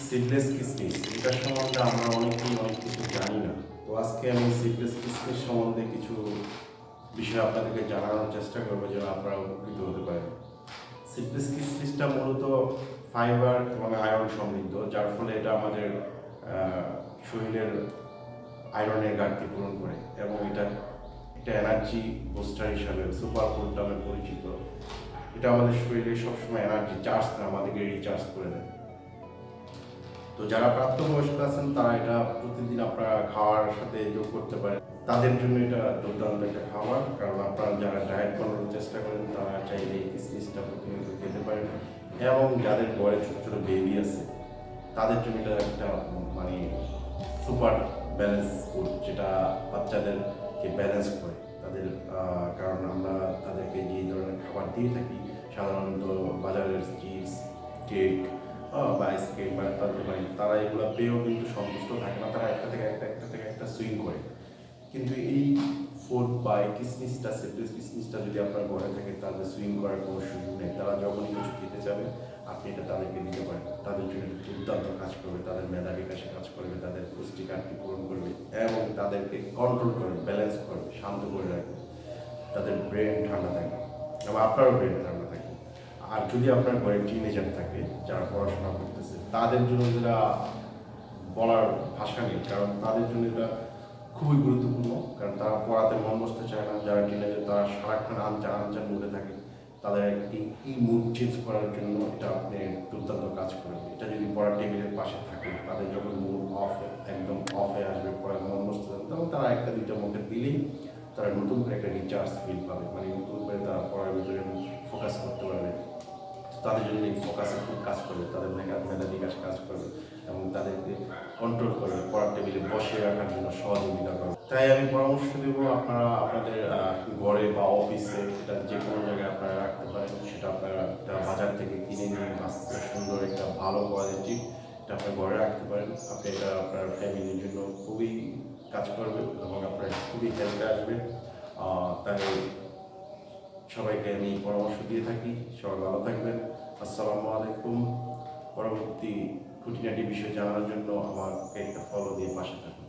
Seedless কিসমিস এটার সম্বন্ধে আমরা অনেকেই অনেক কিছু জানি না। তো আজকে আমি সিডলেস কিসমিস সম্বন্ধে কিছু বিষয় আপনাদেরকে জানানোর চেষ্টা করবো যেন আপনারা উপকৃত হতে পারেন। সিডলেস কিসমিসটা মূলত ফাইবার এবং আয়রন সমৃদ্ধ, যার ফলে এটা আমাদের শরীরের আয়রনের ঘাটতি পূরণ করে এবং এটা একটা এনার্জি বুস্টার হিসাবে সুপার ফুড নামে পরিচিত। এটা আমাদের শরীরে সবসময় এনার্জি চার্জ না, আমাদেরকে রিচার্জ করে দেয়। তো যারা প্রাপ্তবয়স্ক আছেন তারা এটা প্রতিদিন আপনারা খাওয়ার সাথে যোগ করতে পারেন। তাদের জন্য এটা দুর্দান্ত একটা খাবার, কারণ আপনারা যারা ডায়েট করার চেষ্টা করেন তারা চাইলে এই কিসমিসটা প্রতিনিয়ত খেতে পারেন। এবং যাদের ঘরে ছোটো ছোটো বেবি আছে তাদের জন্য এটা একটা মানে সুপার ব্যালেন্স ফুড, যেটা বাচ্চাদেরকে ব্যালেন্স করে তাদের। কারণ আমরা তাদেরকে যে ধরনের খাবার দিয়ে থাকি সাধারণত বাজারের চিপস, কেক বা আইসক্রিম বা তারা এগুলো পেয়েও কিন্তু সন্তুষ্ট থাকে না, তারা একটা থেকে একটা সুইং করে। কিন্তু এই ফুড বা এই কিসমিসটা, সিডলেস কিসমিসটা যদি আপনার ঘরে থাকে তাহলে সুইং করার কোনো সুযোগ নেই। তারা যখনই কিছু খেতে যাবে আপনি এটা তাদেরকে দিতে পারেন। তাদের জন্য দুর্দান্ত কাজ করবে, তাদের মেধা বিকাশে কাজ করবে, তাদের পুষ্টি ঘাটতি পূরণ করবে এবং তাদেরকে কন্ট্রোল করবে, ব্যালেন্স করবে, শান্ত করে রাখবে। তাদের ব্রেন ঠান্ডা থাকবে এবং আপনারও ব্রেন ঠান্ডা থাকবে। আর যদি আপনার ঘরে টিনেজার থাকে যারা পড়াশোনা করতেছে তাদের জন্য যেটা বলার ভাষা নেই, কারণ তাদের জন্য এটা খুবই গুরুত্বপূর্ণ। কারণ তারা পড়াতে মন বসতে চায় না, যারা টিনেজার তারা সারাক্ষণ আনচান মুডে থাকে। তাদের এই মুড চেঞ্জ করার জন্য এটা আপনি দুর্দান্ত কাজ করবে। এটা যদি পড়ার টেবিলের পাশে থাকে, তাদের যখন মুড অফ একদম অফ হয়ে আসবে, পড়ার মন বসতে যাবে, তখন তারা একটা দুইটা মুখে দিলেই তারা নতুন করে একটা রিচার্জ ফিল পাবে, মানে নতুন করে তারা পড়ার ভিতরে ফোকাস করতে পারবে। তাদের জন্য এই ফোকাসে খুব কাজ করবে, তাদের মেধা বিকাশ কাজ করবে এবং তাদেরকে কন্ট্রোল করবে, পড়ার টেবিলে বসিয়ে রাখার জন্য সহযোগিতা করবে। তাই আমি পরামর্শ দেবো আপনারা আপনাদের ঘরে বা অফিসে এটা যে কোনো জায়গায় আপনারা রাখতে পারেন। সেটা আপনারা একটা বাজার থেকে কিনে নিয়ে আস্তে সুন্দর একটা ভালো কোয়ালিটি এটা আপনার ঘরে রাখতে পারেন। আপনি এটা আপনার ফ্যামিলির জন্য খুবই কাজ করবে এবং আপনার খুবই হেল্পে আসবে। তাই সবাইকে আমি পরামর্শ দিয়ে থাকি। সবাই ভালো থাকবেন। আসসালামু আলাইকুম। পরবর্তী খুঁটিনাটি বিষয় জানার জন্য আমাকে একটা ফলো দিয়ে পাশে থাকুন।